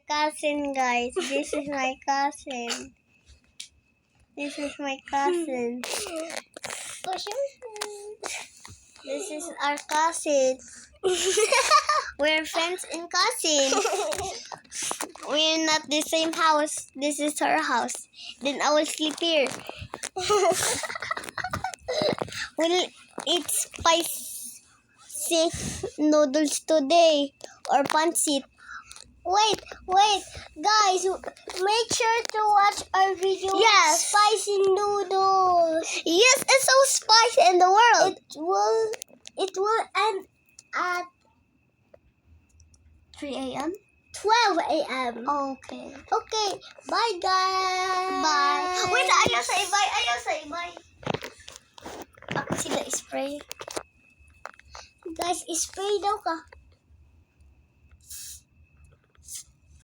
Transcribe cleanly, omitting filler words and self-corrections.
cousin, guys. This is my cousin. This is my cousin. This is our cousin. We're friends and cousins. We're not the same house. This is her house. Then I will sleep here. We'll eat spicy noodles today or pancit. Wait, guys, make sure to watch our video. Yes, spicy noodles. Yes, it's so spicy in the world. It will end at 3 a.m. 12 a.m. Okay. Okay. Bye, guys. Bye. Wait, ayaw say bye. Ako sila spray. Guys, spray daw ka.